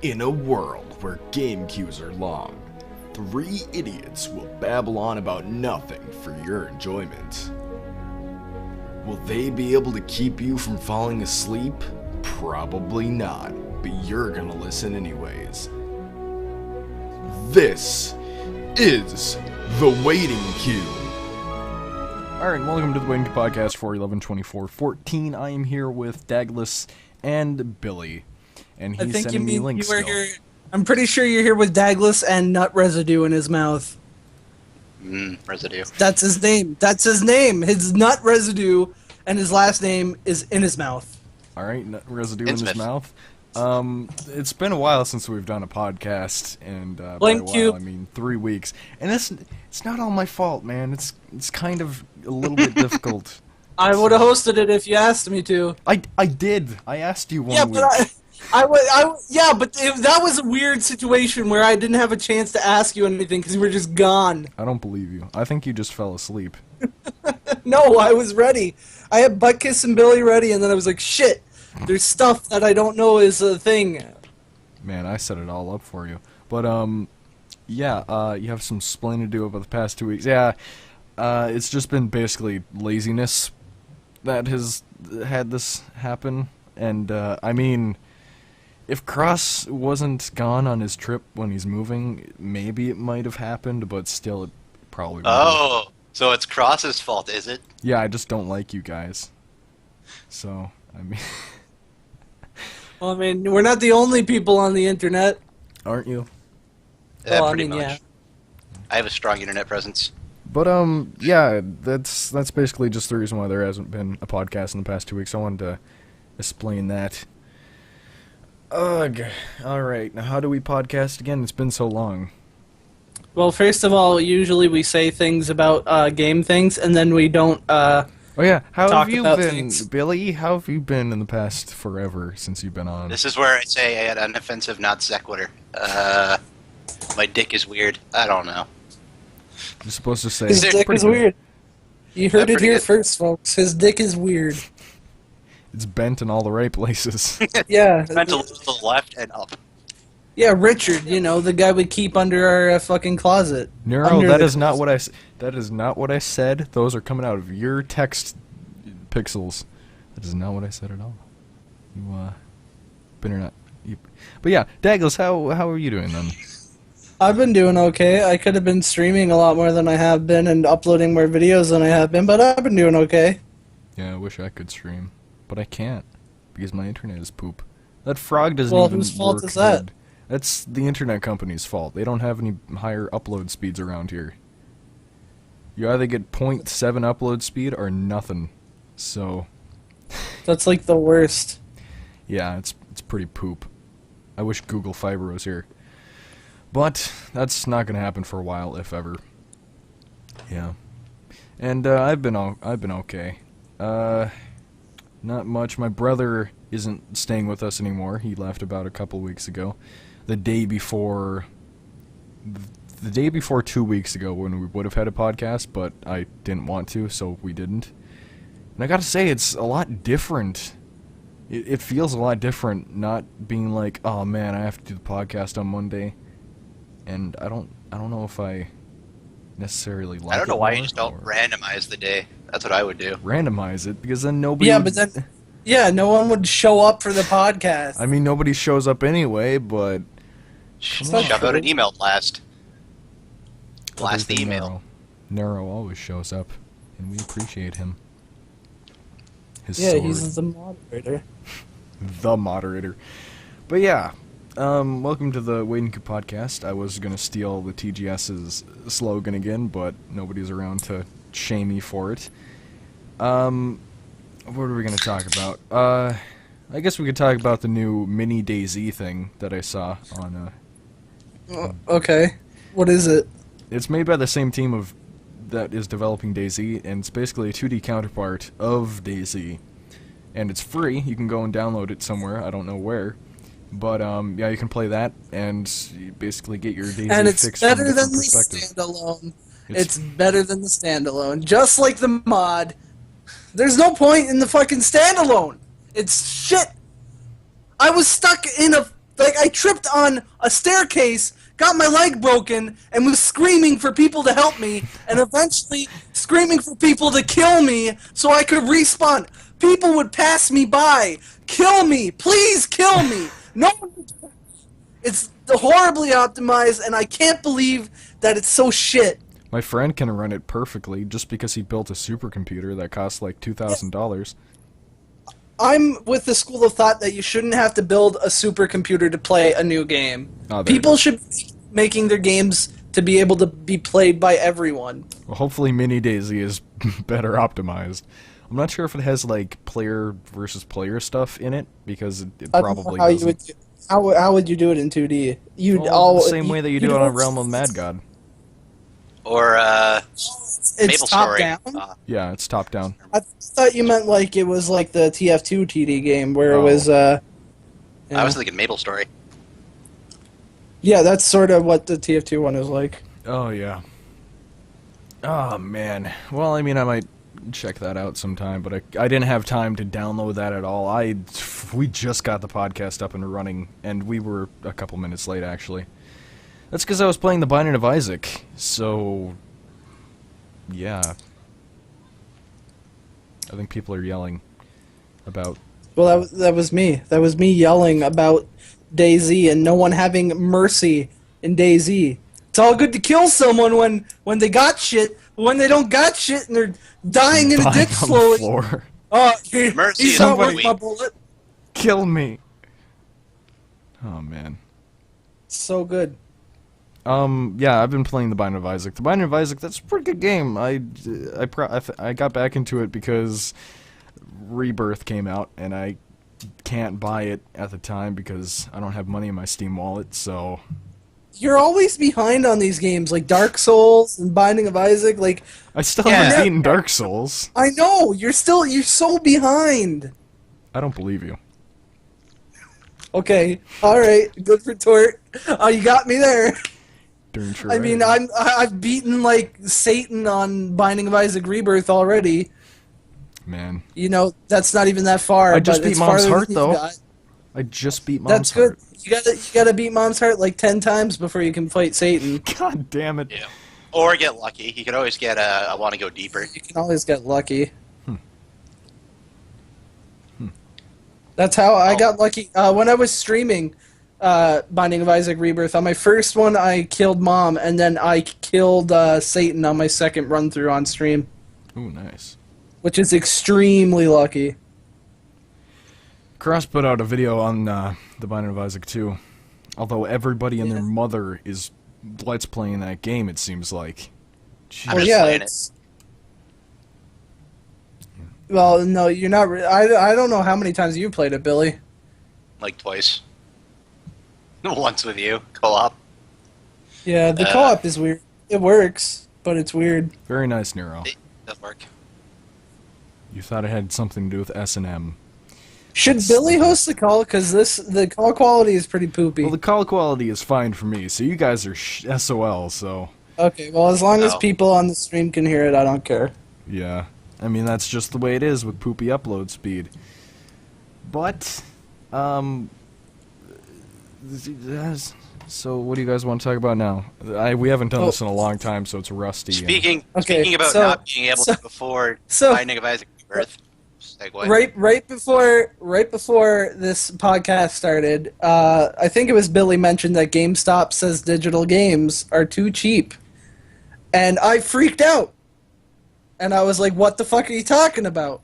In a world where game queues are long, three idiots will babble on about nothing for your enjoyment. Will they be able to keep you from falling asleep? Probably not, but you're gonna listen anyways. This is The Waiting Queue. Alright, welcome to The Waiting Queue Podcast for 11/24/14. I am here with Dagless and Billy. And he's sending me links still. I'm pretty sure you're here with Dagless and nut residue in his mouth. Residue. That's his name. That's his name. His nut residue and his last name is in his mouth. Alright, nut residue in his mouth. It's been a while since we've done a podcast, and by a while I mean 3 weeks. And it's not all my fault, man. It's kind of a little bit difficult. I would have hosted it if you asked me to. I did. I asked you one week. But that was a weird situation where I didn't have a chance to ask you anything because you were just gone. I don't believe you. I think you just fell asleep. No, I was ready. I had Butt Kiss and Billy ready, and then I was like, shit, there's stuff that I don't know is a thing. Man, I set it all up for you. But, yeah, you have some explaining to do over the past 2 weeks. Yeah, it's just been basically laziness that has had this happen. And, I mean, if Cross wasn't gone on his trip when he's moving, maybe it might have happened, but still it probably wouldn't. Oh, so it's Cross's fault, is it? Yeah, I just don't like you guys. So, I mean... Well, I mean, we're not the only people on the internet. Aren't you? Yeah, well, pretty much. Yeah. I have a strong internet presence. But, yeah, that's basically just the reason why there hasn't been a podcast in the past 2 weeks. I wanted to explain that. Ugh. Alright, now how do we podcast again? It's been so long. Well, first of all, usually we say things about game things, and then we don't oh yeah, how talk have you about been, things. Billy? How have you been in the past forever since you've been on? This is where I say I had an offensive not sequitur. My dick is weird. I don't know. You're supposed to say... His dick is weird. You heard it here good. first, folks. His dick is weird. It's bent in all the right places. Yeah. Bent a little to the left and up. Yeah, Richard, you know, the guy we keep under our fucking closet. Nero, that is not what I said. Those are coming out of your text pixels. That is not what I said at all. You, better not. But yeah, Dagless, how are you doing then? I've been doing okay. I could have been streaming a lot more than I have been and uploading more videos than I have been, but I've been doing okay. Yeah, I wish I could stream, but I can't because my internet is poop. That frog doesn't Well, even whose fault work is that? good. That's the internet company's fault. They don't have any higher upload speeds around here. You either get 0.7 upload speed or nothing. So That's like the worst. yeah, it's pretty poop. I wish Google Fiber was here. But that's not gonna happen for a while, if ever. Yeah. And I've been okay. Not much. My brother isn't staying with us anymore. He left about a couple weeks ago. The day before 2 weeks ago when we would have had a podcast, but I didn't want to, so we didn't. And I gotta say, it's a lot different. It feels a lot different not being like, oh man, I have to do the podcast on Monday. And I don't know if I necessarily like it. I don't know why you more, just don't randomize the day. That's what I would do. randomize it, because then nobody... Yeah, but then... Yeah, no one would show up for the podcast. I mean, nobody shows up anyway, but... Shove out an email blast. Blast the Other than email. Nero always shows up, and we appreciate him. His Yeah, sword. he's the moderator. The moderator. But yeah, welcome to the Waiting Queue Podcast. I was going to steal the TGS's slogan again, but nobody's around to shame me for it. What are we going to talk about? I guess we could talk about the new MiniDayZ thing that I saw on... Okay. What is it? It's made by the same team that is developing DayZ, and it's basically a 2D counterpart of DayZ. And it's free. You can go and download it somewhere. I don't know where. But, yeah, you can play that and you basically get your DayZ fixed from a different perspective. Standalone. It's better than the standalone. Just like the mod. There's no point in the fucking standalone. It's shit. I was stuck in a... Like, tripped on a staircase, got my leg broken, and was screaming for people to help me, and eventually screaming for people to kill me so I could respawn. People would pass me by. Kill me! Please kill me! No one would. It's horribly optimized, and I can't believe that it's so shit. My friend can run it perfectly just because he built a supercomputer that costs like $2,000. I'm with the school of thought that you shouldn't have to build a supercomputer to play a new game. Oh, People should be making their games to be able to be played by everyone. Well, hopefully MiniDayZ is better optimized. I'm not sure if it has like player versus player stuff in it because it probably how doesn't. you would how would you do it in 2D? You'd The same way that you do it on Realm of Mad God. Or it's Maple top Story. down. Yeah, it's top down. I thought you meant like it was like the TF2 TD game where it Oh. was. I was thinking Maple Story. Yeah, that's sort of what the TF2 one is like. Oh yeah. Oh man. Well, I mean, I might check that out sometime, but I didn't have time to download that at all. We just got the podcast up and running, and we were a couple minutes late actually. That's because I was playing The Binding of Isaac. So, yeah. I think people are yelling about. Well, that was me. That was me yelling about DayZ and no one having mercy in DayZ. It's all good to kill someone when they got shit, but when they don't got shit and they're dying in a ditch on slowly. the floor. Oh, Mercy he's is not what worth my bullet. Kill me. Oh man. So good. Yeah, I've been playing The Binding of Isaac. The Binding of Isaac, that's a pretty good game. I got back into it because Rebirth came out, and I can't buy it at the time because I don't have money in my Steam wallet, so. You're always behind on these games, like Dark Souls and Binding of Isaac. Like, I still haven't beaten Dark Souls. I know you're so behind. I don't believe you. Okay, all right, good retort. You got me there. Darn sure. I mean, I've beaten like Satan on Binding of Isaac Rebirth already. Man. You know, that's not even that far. I just but beat it's Mom's farther Heart than though. you got. I just beat Mom's That's Heart. good. You gotta beat Mom's Heart like 10 times before you can fight Satan. God damn it. Yeah. Or get lucky. You could always get I want to go deeper. You can always get lucky. That's how I got lucky. When I was streaming Binding of Isaac Rebirth, on my first one I killed Mom, and then I killed Satan on my second run through on stream. Ooh, nice. Which is extremely lucky. Cross put out a video on The Binding of Isaac 2. Although everybody and their mother is let's playing that game, it seems like. I'm Well, just yeah, playing it's... Well, no, you're not... I don't know how many times you played it, Billy. like twice. Once with you, co-op. Yeah, the co-op is weird. It works, but it's weird. Very nice, Nero. It does work. You thought it had something to do with S&M. Should Billy host the call? Because the call quality is pretty poopy. Well, the call quality is fine for me, so you guys are SOL, so... Okay, well, as long as No. people on the stream can hear it, I don't care. Yeah. I mean, that's just the way it is with poopy upload speed. But, so what do you guys want to talk about now? We haven't done this in a long time, so it's rusty. Speaking Okay, about so- not being able so- to afford so- Binding of Isaac Rebirth. Segue. Right before this podcast started, I think it was Billy mentioned that GameStop says digital games are too cheap, and I freaked out. And I was like, "What the fuck are you talking about?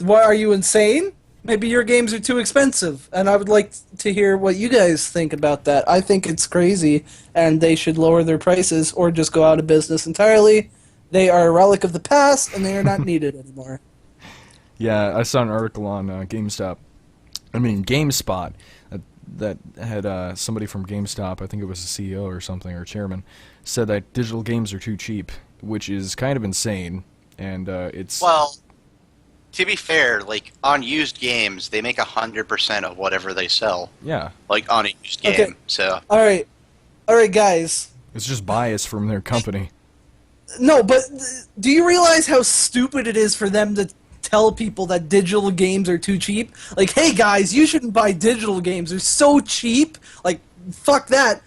What, are you insane? Maybe your games are too expensive." And I would like to hear what you guys think about that. I think it's crazy, and they should lower their prices or just go out of business entirely. They are a relic of the past, and they are not needed anymore. Yeah, I saw an article on GameSpot that had somebody from GameStop, I think it was a CEO or something, or chairman, said that digital games are too cheap, which is kind of insane, and it's... Well, to be fair, like on used games, they make 100% of whatever they sell. Yeah, Like on a used game. Okay. So All right, guys. it's just bias from their company. No, but do you realize how stupid it is for them to tell people that digital games are too cheap. Like, hey guys, you shouldn't buy digital games. They're so cheap. Like, fuck that.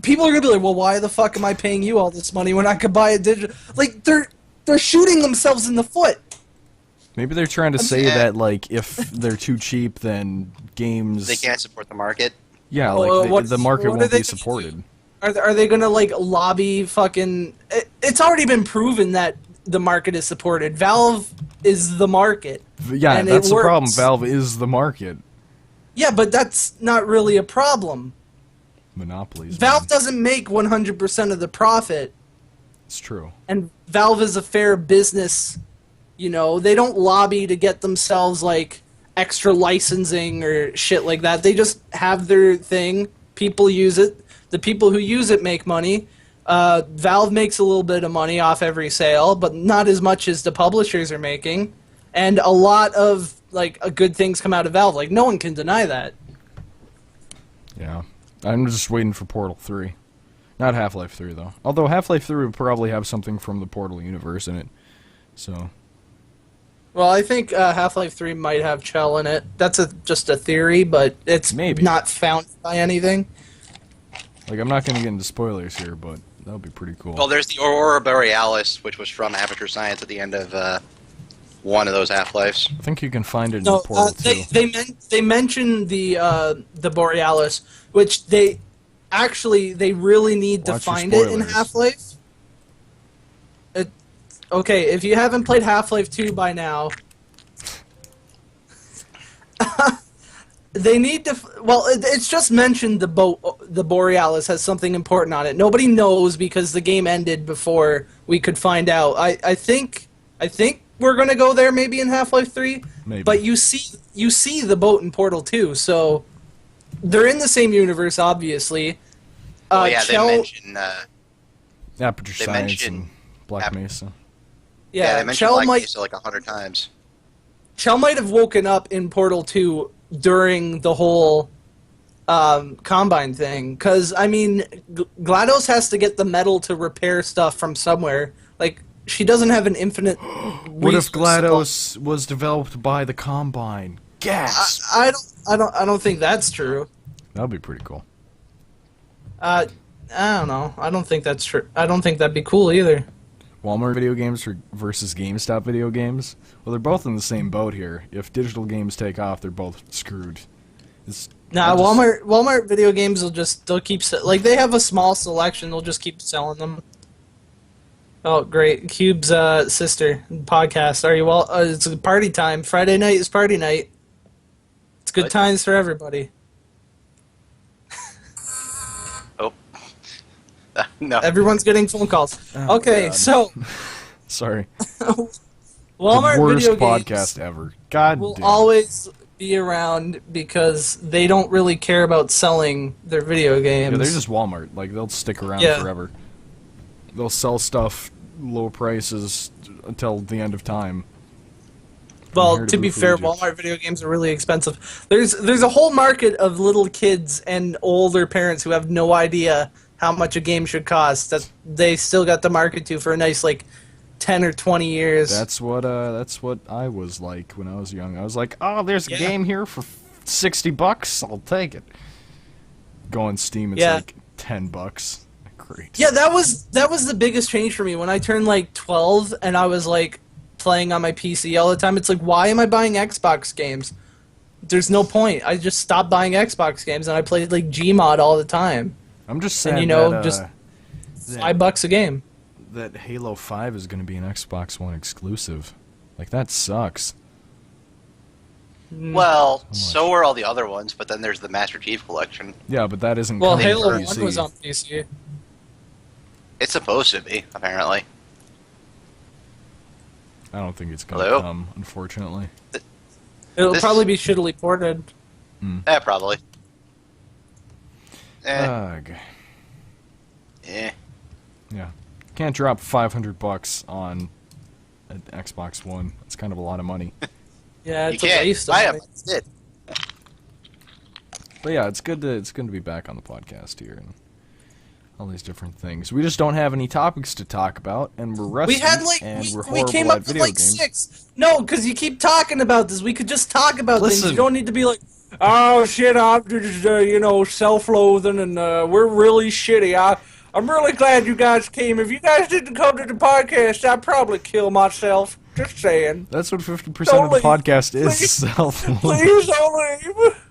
People are gonna be like, well, why the fuck am I paying you all this money when I could buy a digital? Like, they're shooting themselves in the foot. Maybe they're trying to say that, like, if they're too cheap, then games... They can't support the market. Yeah, Well, like, the market what are won't they be gonna do? supported. Are they gonna, like, lobby fucking... It's already been proven that the market is supported. Valve is the market. Yeah, and that's it the problem. works. Valve is the market. Yeah, but that's not really a problem. Monopolies. Valve Man. doesn't make 100% of the profit, It's true. and Valve is a fair business. You know, they don't lobby to get themselves, like, extra licensing or shit like that. They just have their thing. People use it. The people who use it make money. Valve makes a little bit of money off every sale, but not as much as the publishers are making. And a lot of, like, good things come out of Valve. Like, no one can deny that. Yeah. I'm just waiting for Portal 3. Not Half-Life 3, though. Although Half-Life 3 would probably have something from the Portal universe in it. So... Well, I think Half-Life 3 might have Chell in it. That's just a theory, but it's Maybe. not found by anything. Like, I'm not going to get into spoilers here, but that would be pretty cool. Well, there's the Aurora Borealis, which was from Aperture Science at the end of one of those Half-Lives. I think you can find it in No, Portal 2. they mentioned the Borealis, which they really need to Watch your find it in spoilers. Half-Life. Okay, if you haven't played Half-Life 2 by now, they need to. Well, it's just mentioned the Borealis has something important on it. Nobody knows because the game ended before we could find out. I think we're gonna go there maybe in Half-Life 3. Maybe. But you see the boat in Portal 2, so they're in the same universe, obviously. Oh yeah, Chell- they mention. Aperture They Science mentioned and Black Mesa. Yeah, they mentioned Chell Black might Mesa like 100 times. Chell might have woken up in Portal 2 during the whole Combine thing. Because, I mean, GLaDOS has to get the metal to repair stuff from somewhere. Like, she doesn't have an infinite What if GLaDOS was developed by the Combine? Gasp! I don't think that's true. That would be pretty cool. I don't know. I don't think that's true. I don't think that'd be cool either. Walmart video games versus GameStop video games? Well, they're both in the same boat here. If digital games take off, they're both screwed. Nah, Walmart video games they'll keep like they have a small selection. They'll just keep selling them. Oh, great! Cube's sister podcast. Are you well? It's party time. Friday night is party night. It's good What? times for everybody. Oh. No. Everyone's getting phone calls. Oh, Okay, God. so Sorry. Walmart the worst video podcast games ever. God will damn. always be around because they don't really care about selling their video games. Yeah, they're just Walmart. Like, they'll stick around Yeah. forever. They'll sell stuff low prices until the end of time. Well, Here to be fair, Boof Walmart video games are really expensive. There's a whole market of little kids and older parents who have no idea how much a game should cost that they still got the market to for a nice, like, 10 or 20 years. That's what I was like when I was young. I was like, oh, there's a Yeah. game here for $60. I'll take it. Go on Steam, it's Yeah. like $10. Great. Yeah, that was the biggest change for me when I turned like 12 and I was like playing on my PC all the time. It's like, why am I buying Xbox games? There's no point. I just stopped buying Xbox games and I played like Gmod all the time. I'm just sad And you know, that, just that, $5 a game. that Halo 5 is going to be an Xbox One exclusive. Like, that sucks. Well, much. so are all the other ones, but then there's the Master Chief Collection. Yeah, but that isn't Well, coming Halo to 1 PC. was on PC. It's supposed to be, apparently. I don't think it's going to Hello? come, unfortunately. It'll This- probably be shittily ported. Yeah, probably. Ugh. Eh. Yeah. Can't drop $500 on an Xbox One. It's kind of a lot of money. Yeah, You it's a can't. waste of I money. did. But yeah, it's good to be back on the podcast here. all these different things. We just don't have any topics to talk about, and we're rusty, We had like and we're we horrible came at up with video like games. 6. No, because you keep talking about this. We could just talk about things. Listen. You don't need to be like, oh shit, I'm just self-loathing, and we're really shitty. I'm really glad you guys came. If you guys didn't come to the podcast, I'd probably kill myself. Just saying. That's what 50% of the Don't leave. podcast is, Please. self. Please don't leave.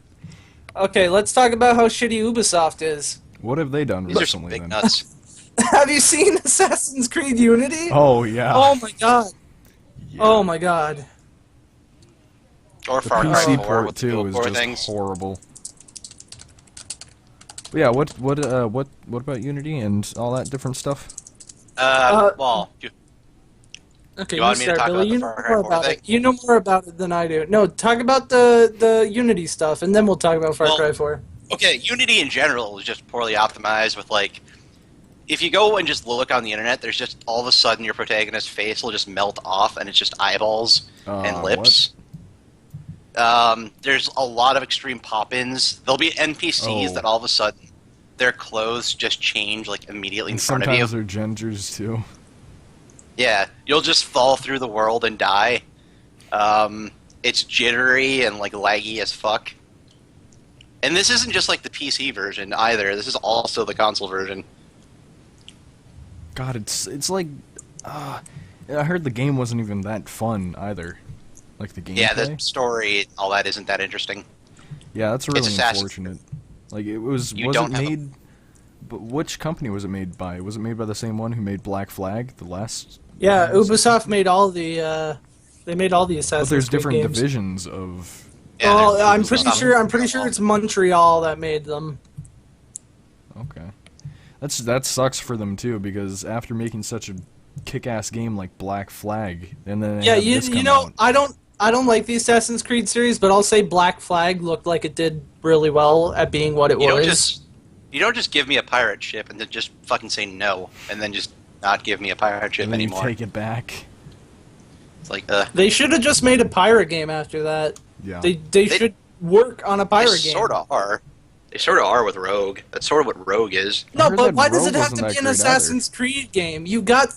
Okay, let's talk about how shitty Ubisoft is. What have they done These are recently, some big then? nuts. Have you seen Assassin's Creed Unity? Oh, yeah. Oh my god. Yeah. Oh my god. Or The Far Cry PC 4 port, with the too, dual is core just things. horrible. But yeah, what about Unity and all that different stuff? Well, Okay, You you want me to start, talk Billy. about You the know Far Cry more 4 about thing? it. You know more about it than I do. No, talk about the Unity stuff, and then we'll talk about Far Well- Cry 4. okay, Unity in general is just poorly optimized with, like, if you go and just look on the internet, there's just all of a sudden your protagonist's face will just melt off and it's just eyeballs and lips. There's a lot of extreme pop-ins. There'll be NPCs Oh. that all of a sudden their clothes just change, like, immediately in And front of you. sometimes they're genders, too. Yeah, you'll just fall through the world and die. It's jittery and, like, laggy as fuck. And this isn't just, like, the PC version either. This is also the console version. God, it's like... I heard the game wasn't even that fun, either. Like, the gameplay? Yeah, the story, all that isn't that interesting. Yeah, that's really Assassin's unfortunate. Like, it was... You was don't it have a- made... But which company was it made by? Was it made by the same one who made Black Flag, the last... Yeah, Ubisoft made all the they made all the Assassin's But there's Creed different games. divisions of... Yeah, Oh, they're- I'm pretty Ubisoft. sure it's Montreal that made them. Okay. That sucks for them, too, because after making such a kick-ass game like Black Flag, and then they Yeah, have you this come know, out. I don't like the Assassin's Creed series, but I'll say Black Flag looked like it did really well at being what it was. You don't just give me a pirate ship and then just fucking say no, and then just not give me a pirate ship And then anymore. you take it back. It's like, They should have just made a pirate game after that. Yeah. They should work on a they pirate game. sort of are. They sort of are with Rogue. That's sort of what Rogue is. I No, heard but that why does Rogue it have wasn't to that be an great Assassin's Creed game? You've got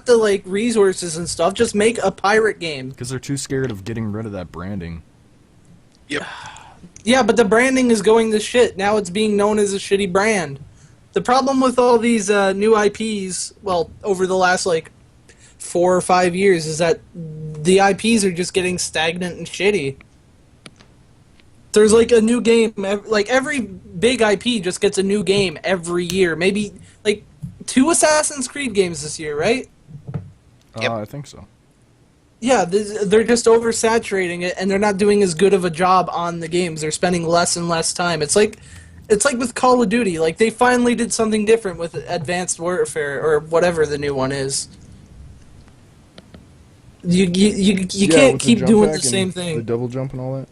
the like resources and stuff. Just make a pirate game. Because they're too scared of getting rid of that branding. Yep. Yeah, but the branding is going to shit. Now it's being known as a shitty brand. The problem with all these new IPs, well, over the last like 4 or 5 years, is that the IPs are just getting stagnant and shitty. There's like a new game, like every big IP just gets a new game every year. Maybe like 2 Assassin's Creed games this year, right? Yep. I think so. Yeah, they're just oversaturating it, and they're not doing as good of a job on the games. They're spending less and less time. It's like with Call of Duty. Like they finally did something different with Advanced Warfare or whatever the new one is. You can't keep doing the same thing. The double jump and all that.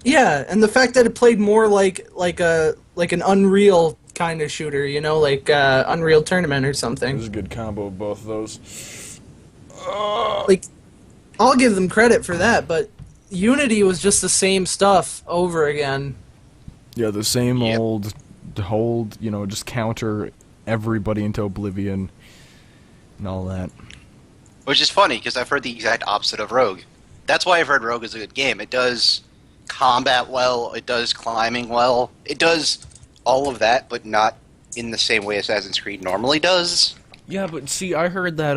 Yeah, and the fact that it played more like an Unreal kind of shooter, you know, like Unreal Tournament or something. There's a good combo of both of those. Like, I'll give them credit for that, but Unity was just the same stuff over again. Yeah, the same Yep. old hold, just counter everybody into oblivion and all that. Which is funny, because I've heard the exact opposite of Rogue. That's why I've heard Rogue is a good game. It does combat well, it does climbing well, it does all of that, but not in the same way Assassin's Creed normally does. Yeah, but see, I heard that,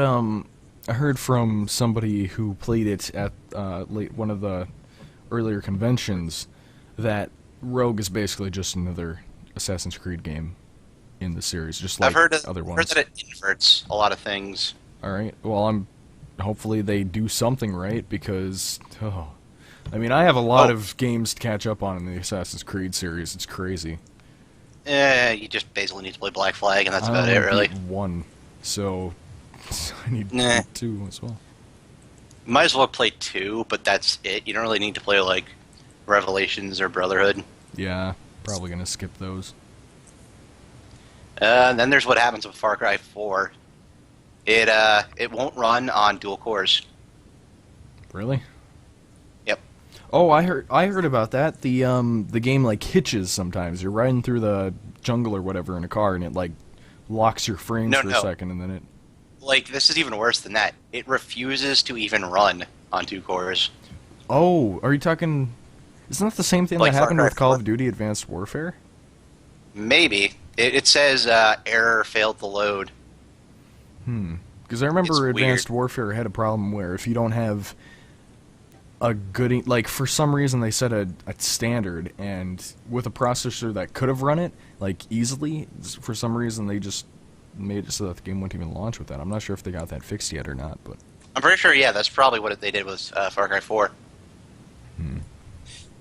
I heard from somebody who played it at one of the earlier conventions that Rogue is basically just another Assassin's Creed game in the series, just like I've heard other heard ones. that it inverts a lot of things. All right. Well, hopefully they do something right because, I mean, I have a lot of games to catch up on in the Assassin's Creed series. It's crazy. You just basically need to play Black Flag, and that's about I it, only really. beat 1, so I need Nah. 2 as well. Might as well play 2, but that's it. You don't really need to play, like, Revelations or Brotherhood. Yeah, probably gonna skip those. And then there's what happens with Far Cry 4. It won't run on dual cores. Really? Yep. Oh, I heard about that. The game like hitches sometimes. You're riding through the jungle or whatever in a car, and it like locks your frames No, for a no. second, and then it... Like, this is even worse than that. It refuses to even run on 2 cores. Oh, are you talking... Isn't that the same thing Like that happened Far Cry with Call 4? of Duty Advanced Warfare? Maybe. It says error failed to load. Because I remember It's Advanced weird. Warfare had a problem where if you don't have a good... Like, for some reason they set a standard, and with a processor that could have run it, like, easily, for some reason they just made it so that the game wouldn't even launch with that. I'm not sure if they got that fixed yet or not, but... I'm pretty sure, yeah, that's probably what they did with Far Cry 4.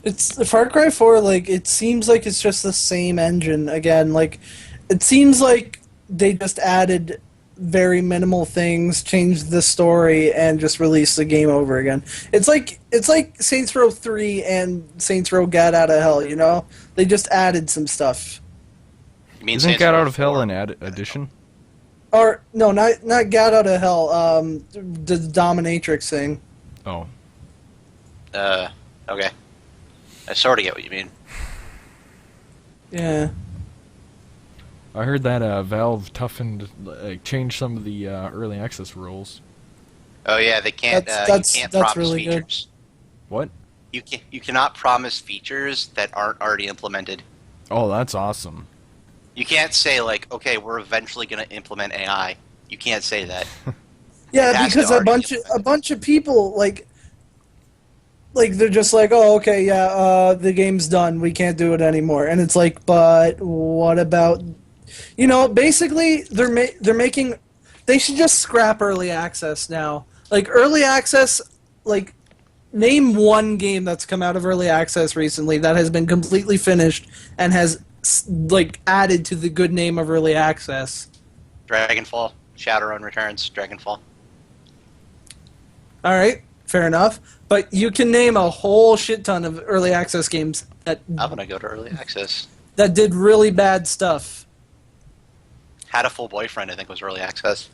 It's the Far Cry 4, like, it seems like it's just the same engine again. Like, it seems like they just added very minimal things, changed the story, and just released the game over again. It's like Saints Row 3 and Saints Row Get Out of Hell, you know? They just added some stuff. You mean Isn't Saints Get Row Out of Hell 4? an addition? Or, no, not Get Out of Hell, the Dominatrix thing. Oh. Okay. I sort of get what you mean. Yeah. I heard that Valve changed some of the early access rules. Oh yeah, they can't. That's you can't that's promise really good. features. What? You cannot promise features that aren't already implemented. Oh, that's awesome. You can't say like, okay, we're eventually going to implement AI. You can't say that. Yeah, It has because to a already bunch be of implemented. people like they're just like, oh, okay, yeah, the game's done. We can't do it anymore. And it's like, but what about, you know? Basically, they're making. They should just scrap early access now. Like early access, like name one game that's come out of early access recently that has been completely finished and has like added to the good name of early access. Dragonfall, Shadowrun returns. Dragonfall. All right, fair enough. But you can name a whole shit ton of early access games that I'm gonna go to early access. did really bad stuff. Had a Full Boyfriend, I think, was early access.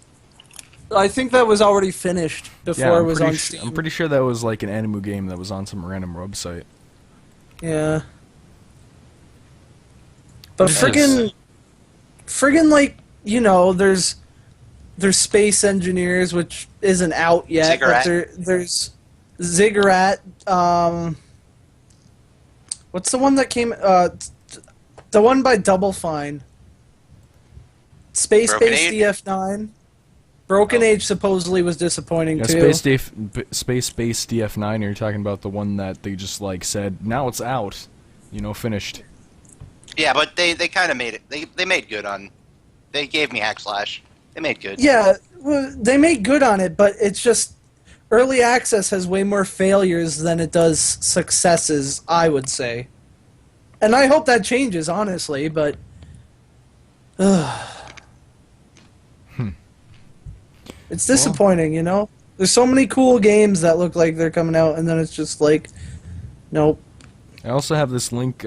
I think that was already finished before Yeah, it was on Steam. I'm pretty sure that was like an Animu game that was on some random website. Yeah. But Yes. friggin' like, you know, there's Space Engineers, which isn't out yet. Ziggurat. But there's Ziggurat. What's the one that came? The one by Double Fine. Space Broken Base Age? DF9. Broken Oh. Age supposedly was disappointing Yeah, too. Space Base DF9. You're talking about the one that they just like said, now it's out, you know, finished. Yeah, but they kind of made it. They made good on. They gave me Hackslash. They made good. Yeah, well, they made good on it, but it's just early access has way more failures than it does successes, I would say. And I hope that changes, honestly, but it's disappointing, you know? There's so many cool games that look like they're coming out, and then it's just like, nope. I also have this link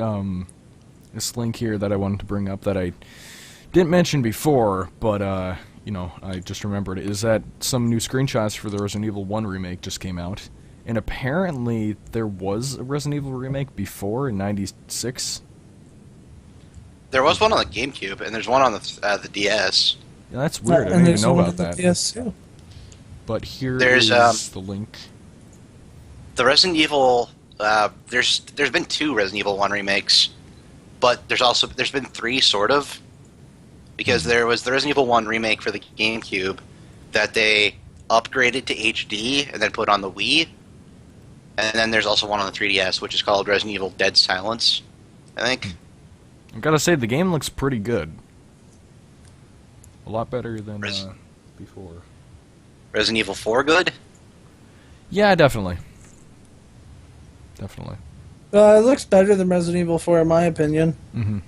here that I wanted to bring up that I didn't mention before, but you know, I just remembered it. Is that some new screenshots for the Resident Evil 1 remake just came out, and apparently there was a Resident Evil remake before in '96. There was one on the GameCube, and there's one on the DS. Yeah, that's weird. I And didn't even there's know one about on the that. PS too. But here There's, is the link. The Resident Evil. There's been 2 Resident Evil 1 remakes, but there's been 3 sort of, because there was the Resident Evil 1 remake for the GameCube that they upgraded to HD and then put on the Wii, and then there's also one on the 3DS which is called Resident Evil Dead Silence, I think. I've got to say, the game looks pretty good. A lot better than before. Resident Evil 4 good? Yeah, definitely. Definitely. It looks better than Resident Evil 4, in my opinion. Mm-hmm.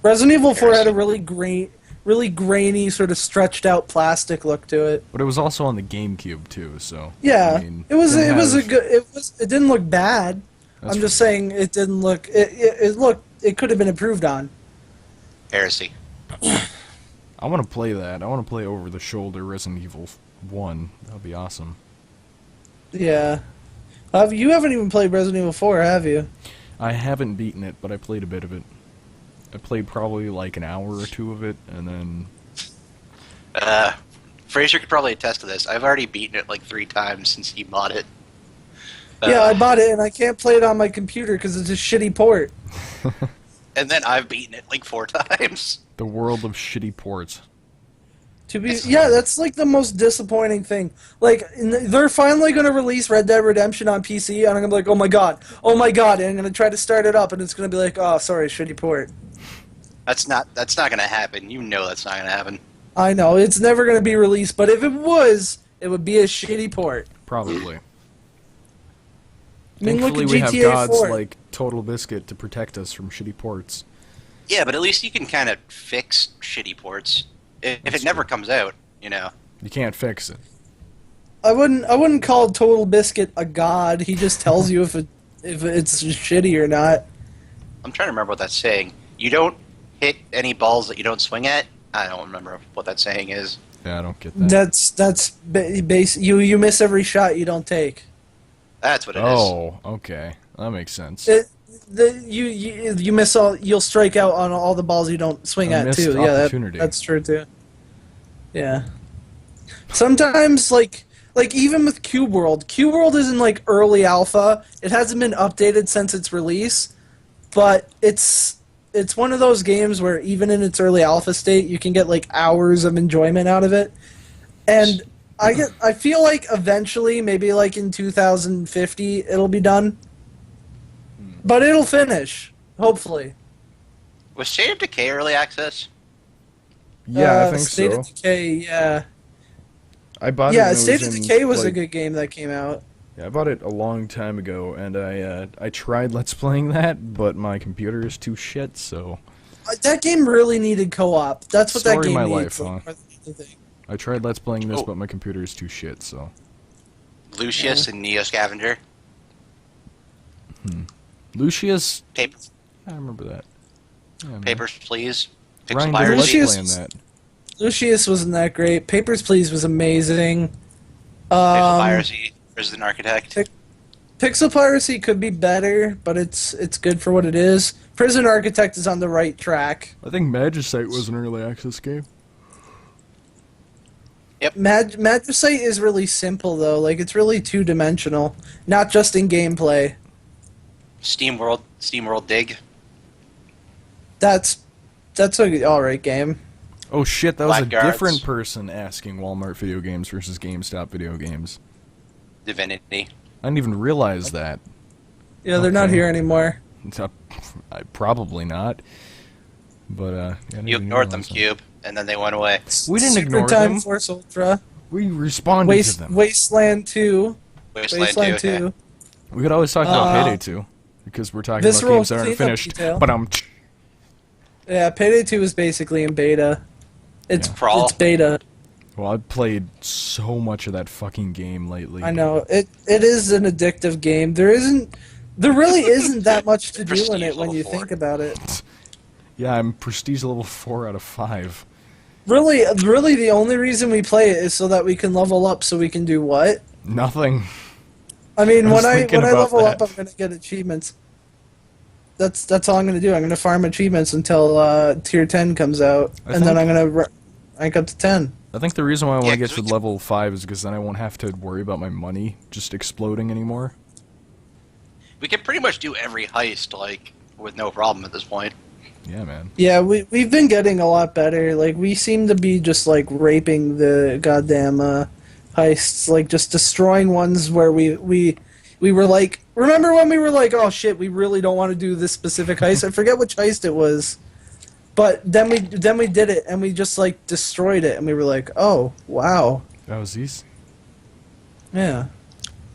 Resident Evil 4 had a really grainy, sort of stretched out plastic look to it. But it was also on the GameCube too, so Yeah, I mean, it was didn't a have- good. It didn't look bad. That's I'm just true. saying it didn't look. It could have been improved on. Heresy. I want to play that. I want to play over the shoulder Resident Evil 1. That'd be awesome. Yeah. You haven't even played Resident Evil 4, have you? I haven't beaten it, but I played a bit of it. I played probably like an hour or 2 of it, and then Fraser could probably attest to this. I've already beaten it like 3 times since he bought it. Yeah, I bought it and I can't play it on my computer because it's a shitty port. And then I've beaten it like 4 times. The world of shitty ports. Yeah, that's like the most disappointing thing. Like, they're finally going to release Red Dead Redemption on PC, and I'm going to be like, oh my god, and I'm going to try to start it up, and it's going to be like, oh, sorry, shitty port. That's not going to happen. You know that's not going to happen. I know, it's never going to be released, but if it was, it would be a shitty port. Probably. I mean, look Thankfully, at we have GTA gods 4. like Total Biscuit to protect us from shitty ports. Yeah, but at least you can kind of fix shitty ports. If it never comes out, you know. You can't fix it. I wouldn't call Total Biscuit a god. He just tells you if it's shitty or not. I'm trying to remember what that's saying. You don't hit any balls that you don't swing at? I don't remember what that saying is. Yeah, I don't get that. You miss every shot you don't take. That's what it is. Oh, okay. That makes sense. You miss all. You'll strike out on all the balls you don't swing A at missed too. Yeah, opportunity. that's true too. Yeah. Sometimes like even with Cube World is in like early alpha. It hasn't been updated since its release, but it's one of those games where even in its early alpha state, you can get like hours of enjoyment out of it. And I feel like eventually, maybe like in 2050, it'll be done. But it'll finish, hopefully. Was State of Decay early access? Yeah, I think State so. of Decay, yeah. I bought it. Yeah, when it State of in, Decay was a like- good game that came out. Yeah, I bought it a long time ago, and I tried Let's Playing that, but my computer is too shit, so... That game really needed co-op. That's what that Story of game my needs. life, huh? more than anything. I tried Let's Playing this, Oh. but my computer is too shit, so... Lucius and Neo Scavenger? Lucius... Paper, I remember that. Yeah, man. Papers, Please? Ryan, Pixel good luck Lucius- playing that. Lucius wasn't that great. Papers, Please was amazing. Pixel Piracy, Prison Architect. Pixel Piracy could be better, but it's good for what it is. Prison Architect is on the right track. I think Magicite was an early access game. Magicite is really simple though. Like it's really two-dimensional, not just in gameplay. SteamWorld Dig. That's a alright game. Oh shit, that was a Blackguards. different person asking Walmart video games versus GameStop video games. Divinity. I didn't even realize that. Yeah, they're not Okay. here anymore. Probably not. But, yeah, I didn't You even ignored them, realize that. Cube, and then they went away. We didn't Super ignore Time them. Force Ultra. We responded to them. Wasteland 2. Wasteland 2. Yeah. We could always talk about Payday 2. Because we're talking about Visceral games that aren't Cleanup finished. Detail. But Yeah, Payday 2 is basically in beta. It's Crawl. it's beta. well, I've played so much of that fucking game lately. I know. It is an addictive game. There really isn't that much to do in Prestige it when level you 4. think about it. Yeah, I'm Prestige level 4 out of 5. Really the only reason we play it is so that we can level up so we can do what? Nothing. I mean, I was when I thinking about level up, that. I'm going to get achievements. That's all I'm going to do. I'm going to farm achievements until tier 10 comes out, and then I'm going to rank up to 10. I think the reason why I want Yeah, to get 'cause to we- level 5 is because then I won't have to worry about my money just exploding anymore. We can pretty much do every heist, like, with no problem at this point. Yeah, man. Yeah, we've been getting a lot better. Like we seem to be just like raping the goddamn heists, like just destroying ones where we were like, remember when we were like, oh shit, we really don't want to do this specific heist. I forget which heist it was, but then we did it and we just like destroyed it and we were like, oh wow, That was these. yeah.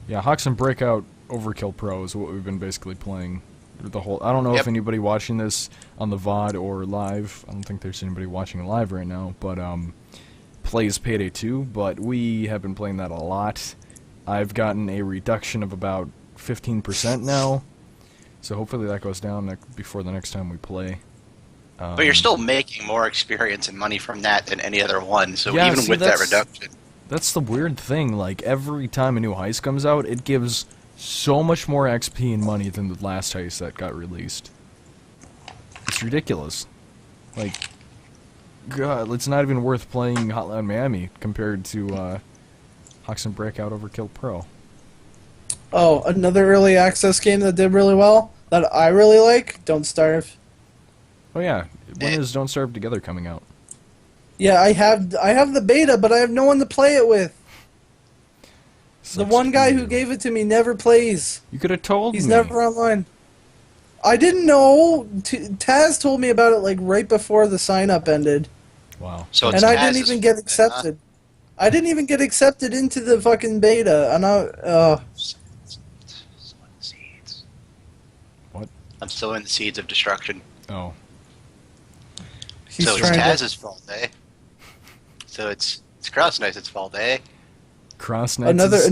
Yeah, Hawks and Breakout Overkill Pro is what we've been basically playing the whole. I don't know if Yep. anybody watching this on the VOD or live. I don't think there's anybody watching live right now, but plays Payday 2. But we have been playing that a lot. I've gotten a reduction of about 15% now, so hopefully that goes down before the next time we play. But you're still making more experience and money from that than any other one, so Yeah, even see, with that that's- reduction. That's the weird thing. Like every time a new heist comes out, it gives so much more XP and money than the last heist that got released. It's ridiculous. Like, God, it's not even worth playing Hotline Miami compared to Hawks and Breakout Overkill Pro. Oh, another early access game that did really well that I really like. Don't Starve. Oh yeah, when is Don't Starve Together coming out? Yeah, I have the beta, but I have no one to play it with. The Sucks one guy for who you. gave it to me never plays. You could have told He's me. never online. I didn't know. Taz told me about it like right before the sign up ended, Wow. So it's and I didn't Taz's even get fault then, huh? accepted. I didn't even get accepted into the fucking beta, and Sowing the seeds. What? I'm sowing the seeds of destruction. Oh. he's So it's trying to. Taz's fault, eh? So it's Cross Knight's fault, eh? Cross Knights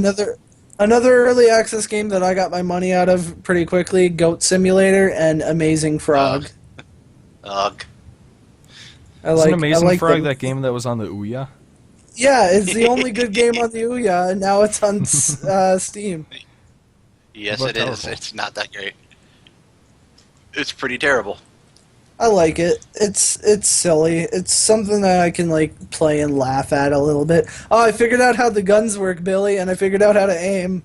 Another early access game that I got my money out of pretty quickly: Goat Simulator and Amazing Frog. Ugh. Isn't Amazing like Frog them. that game that was on the Ouya? Yeah, it's the only good game on the Ouya, and now it's on Steam. Yes, What it about is. Powerful? It's not that great. It's pretty terrible. I like it. It's silly. It's something that I can like play and laugh at a little bit. Oh, I figured out how the guns work, Billy, and I figured out how to aim.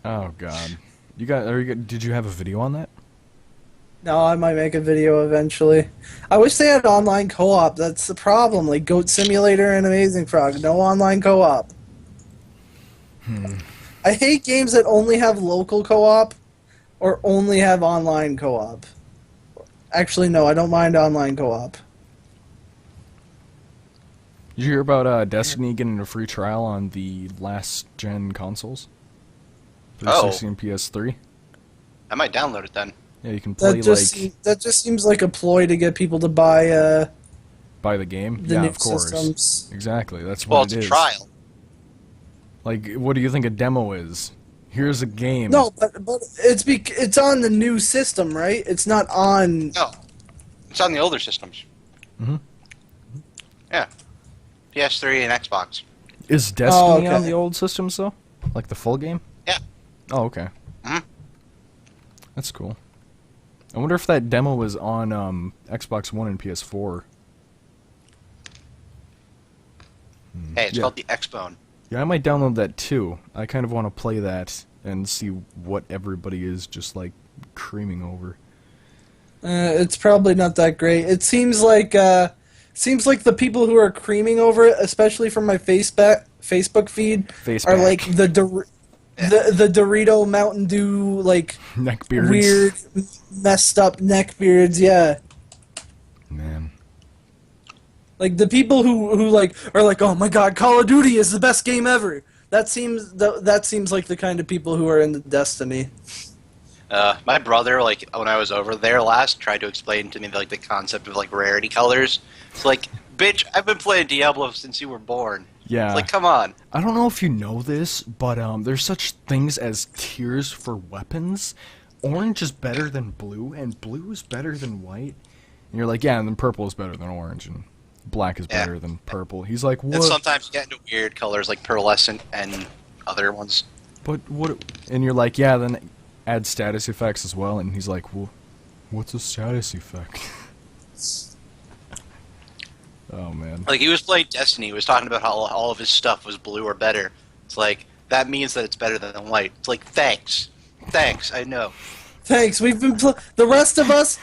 Oh God. Did you have a video on that? No, I might make a video eventually. I wish they had online co-op. That's the problem. Like Goat Simulator and Amazing Frog, no online co-op. I hate games that only have local co-op or only have online co-op. Actually, no, I don't mind online co-op. Did you hear about Destiny getting a free trial on the last gen consoles? 360 and PS3? I might download it then. Yeah, you can play That just seems like a ploy to get people to buy buy the game. the Yeah, new of course. systems. Exactly. That's Well, what it's it a is. trial. Like, what do you think a demo is? Here's a game. No, but it's on the new system, right? It's not on. No, it's on the older systems. Mhm. Yeah, PS3 and Xbox. Is Destiny okay. on the old systems though? Like the full game? Yeah. Oh, okay. Mhm. That's cool. I wonder if that demo was on Xbox One and PS4. Hey, it's Yeah. called the X-Bone. Yeah, I might download that too. I kind of want to play that and see what everybody is just like creaming over. It's probably not that great. It seems like the people who are creaming over it, especially from my Facebook feed, Face are back. like the Dorito Mountain Dew like Neckbeards. weird messed up neckbeards. Yeah. Man. Like the people who like are like, oh my god, Call of Duty is the best game ever. That seems like the kind of people who are into Destiny. My brother, like when I was over there last, tried to explain to me like the concept of like rarity colors. It's like, bitch, I've been playing Diablo since you were born. Yeah. It's like, come on. I don't know if you know this, but there's such things as tiers for weapons. Orange is better than blue, and blue is better than white. And you're like, yeah, and then purple is better than orange, and black is Yeah. better than purple. He's like, And what? sometimes you get into weird colors like pearlescent and other ones. But what? And you're like, yeah, then add status effects as well. And he's like, well, what's a status effect? Oh man. Like he was playing Destiny, he was talking about how all of his stuff was blue or better. It's like that means that it's better than white. It's like thanks, I know. Thanks. We've been the rest of us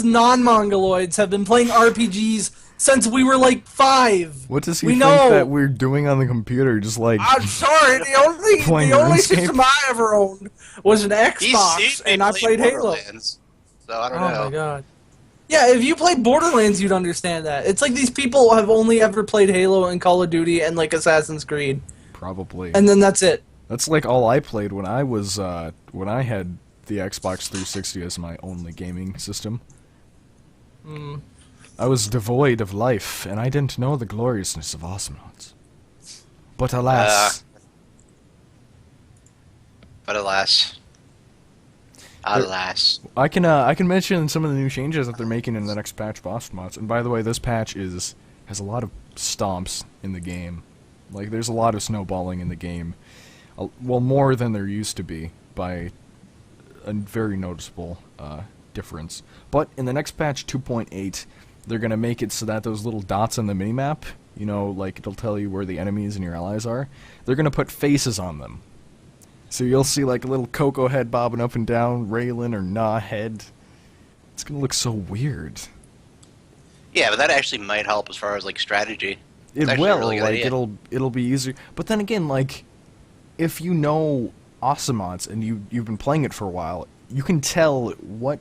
non-mongoloids have been playing RPGs since we were like 5. What does he We think know. that we're doing on the computer? Just like I'm sorry. The Playing only RuneScape? system I ever owned was an He's Xbox, seen me and I play played Halo. Borderlands, so I don't Oh know. my god. Yeah, if you played Borderlands, you'd understand that. It's like these people have only ever played Halo and Call of Duty and like Assassin's Creed, probably. and then that's it. That's like all I played when I was when I had the Xbox 360 as my only gaming system. I was devoid of life, and I didn't know the gloriousness of Osmonauts. But alas, But alas. I can mention some of the new changes that they're making in the next patch of Osmonauts. And by the way, this patch has a lot of stomps in the game. Like there's a lot of snowballing in the game. Well, more than there used to be by a very noticeable difference. But in the next patch 2.8, they're going to make it so that those little dots on the minimap, you know, like it'll tell you where the enemies and your allies are, they're going to put faces on them. So you'll see like a little Coco head bobbing up and down, Raylan or Nah head. It's going to look so weird. Yeah, but that actually might help as far as like strategy. It actually will, a really good like idea. it'll be easier. But then again, like if you know Awesomods and you've been playing it for a while, you can tell what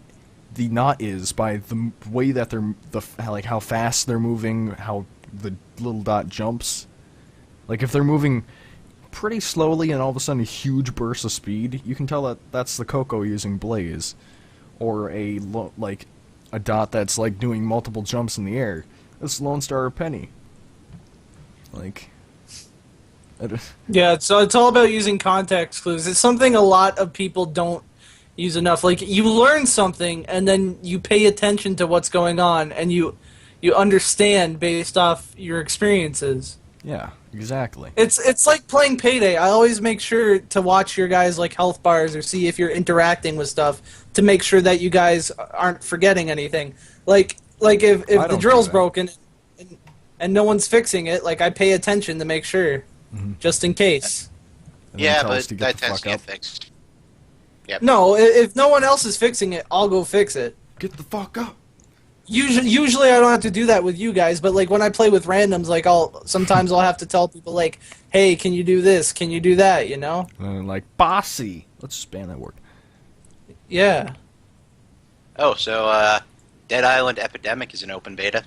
the knot is by the way that like how fast they're moving, how the little dot jumps. Like if they're moving pretty slowly and all of a sudden a huge burst of speed, you can tell that that's the Coco using Blaze, or like a dot that's like doing multiple jumps in the air. That's Lone Star or Penny. Like, Yeah, so it's all about using context clues. It's something a lot of people don't use enough. Like, you learn something, and then you pay attention to what's going on, and you understand based off your experiences. yeah, exactly. It's like playing Payday. I always make sure to watch your guys' like health bars or see if you're interacting with stuff to make sure that you guys aren't forgetting anything. Like if I the don't drill's do that. broken and no one's fixing it, like I pay attention to make sure, just in case. And then Yeah, tell us but to get that the tends fuck to get up. fixed. Yep. No, if no one else is fixing it, I'll go fix it. Get the fuck up. Usually I don't have to do that with you guys, but like when I play with randoms, like sometimes I'll have to tell people like, "Hey, can you do this? Can you do that?" You know? And then like bossy. Let's just ban that word. Yeah. Oh, so Dead Island Epidemic is an open beta.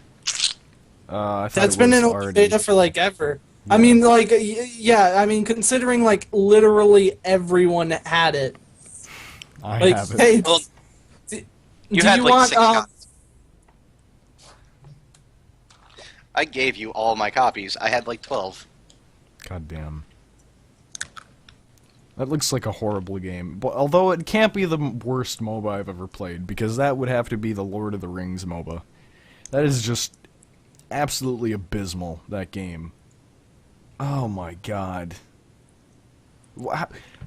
I thought That's it been was in open already. beta for like ever. Yeah. I mean, like, yeah. I mean, considering like literally everyone had it. I Like, have it. hey, Well, do you had you like want? 6 copies. I gave you all my copies. I had like 12. God damn. That looks like a horrible game. But although it can't be the worst MOBA I've ever played, because that would have to be the Lord of the Rings MOBA. That is just absolutely abysmal, that game. Oh my god.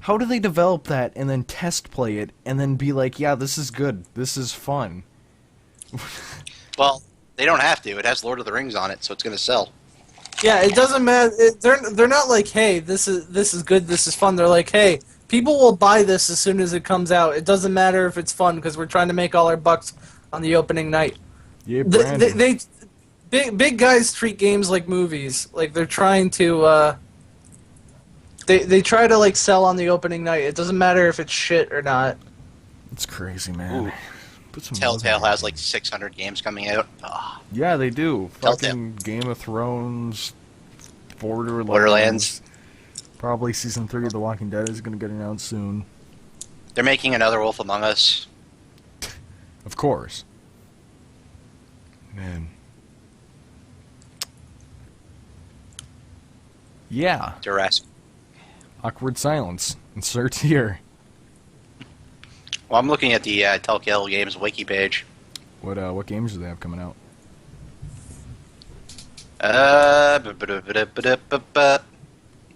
How do they develop that and then test play it and then be like, yeah, this is good, this is fun? Well, they don't have to. It has Lord of the Rings on it, so it's going to sell. Yeah, it doesn't matter. They're not like, hey, this is good, this is fun. They're like, hey, people will buy this as soon as it comes out. It doesn't matter if it's fun because we're trying to make all our bucks on the opening night. Yeah, Brandon. Big guys treat games like movies. Like they're trying to they try to like sell on the opening night. It doesn't matter if it's shit or not. It's crazy, man. Ooh. Put some Telltale love in has it. like 600 games coming out. Ah, Yeah, they do. Telltale. Fucking Game of Thrones, Borderlands. Probably season 3 of The Walking Dead is gonna get announced soon. They're making another Wolf Among Us. Of course. Man. Yeah. Jurassic. Awkward silence. Insert here. Well, I'm looking at the Telltale Games wiki page. What games do they have coming out?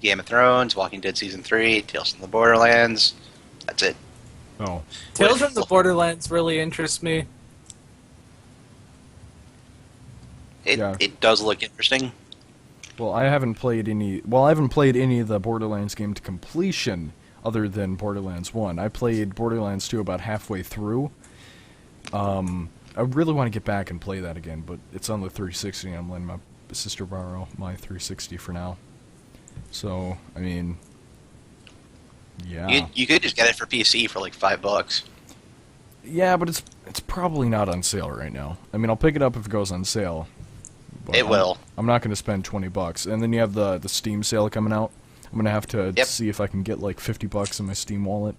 Game of Thrones, Walking Dead Season 3, Tales from the Borderlands. That's it. Oh. Tales from the Borderlands really interests me. Yeah. It does look interesting. Well, I haven't played any. Well, I haven't played any of the Borderlands game to completion, other than Borderlands 1. I played Borderlands 2 about halfway through. I really want to get back and play that again, but it's on the 360. I'm letting my sister borrow my 360 for now. So, I mean, yeah, You could just get it for PC for like $5. yeah, but it's probably not on sale right now. I mean, I'll pick it up if it goes on sale. But It will. I'm not going to spend $20, and then you have the Steam sale coming out. I'm gonna have to Yep. see if I can get like $50 in my Steam wallet.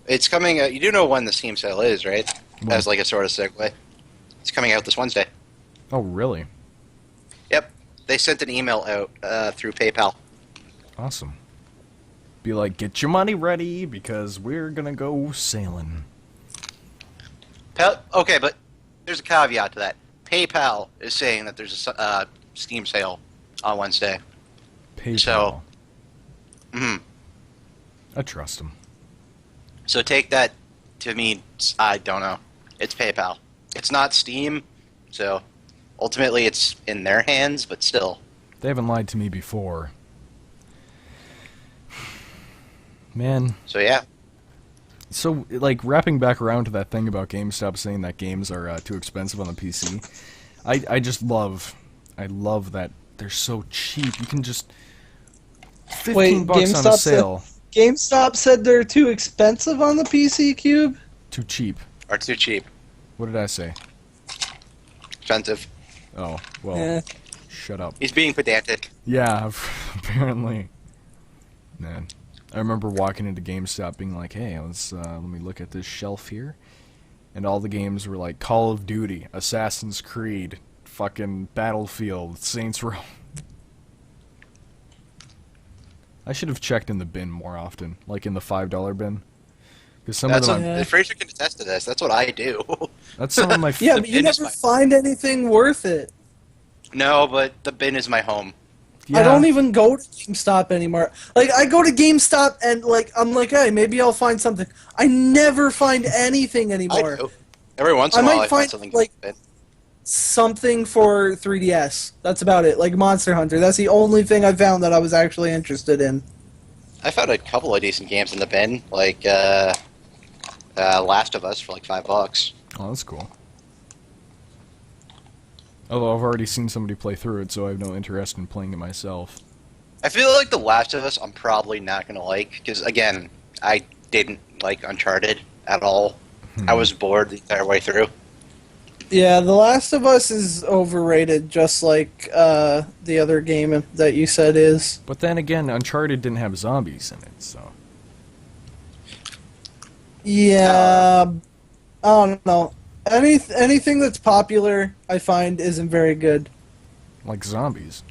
It's coming. You do know when the Steam sale is, right? When? As like a sort of segue. It's coming out this Wednesday. Oh, really? Yep. They sent an email out through PayPal. Awesome. Be like, get your money ready because we're gonna go sailing. Okay, but there's a caveat to that. PayPal is saying that there's a Steam sale on Wednesday. PayPal. So- I trust them. So take that to mean I don't know. It's PayPal. It's not Steam, so ultimately it's in their hands, but still. They haven't lied to me before. Man. So yeah. So, like, wrapping back around to that thing about GameStop saying that games are too expensive on the PC, I just love, I love that they're so cheap. You can just, 15 bucks on a sale. GameStop said they're too expensive on the PC Cube? Too cheap. Or too cheap. What did I say? Expensive. Oh, well, Yeah. shut up. He's being pedantic. Yeah, apparently. Man. I remember walking into GameStop being like, hey, let me look at this shelf here. And all the games were like Call of Duty, Assassin's Creed, fucking Battlefield, Saints Row. I should have checked in the bin more often, like in the $5 bin. Because some of them... The Fraser can attest to this. That's what I do. That's some of my... Yeah, but you never find anything worth it. No, but the bin is my home. Yeah. I don't even go to GameStop anymore. Like, I go to GameStop and, like, I'm like, hey, maybe I'll find something. I never find anything anymore. I do. Every once in a while I find something like, in the bin. Something for 3DS. That's about it. Like Monster Hunter. That's the only thing I found that I was actually interested in. I found a couple of decent games in the bin, like Last of Us for like $5. Oh, that's cool. Although I've already seen somebody play through it, so I have no interest in playing it myself. I feel like The Last of Us I'm probably not going to like, because again, I didn't like Uncharted at all. I was bored the entire way through. Yeah, The Last of Us is overrated, just like the other game that you said is. But then again, Uncharted didn't have zombies in it, so... Yeah, I don't know. Anything that's popular, I find, isn't very good. Like zombies.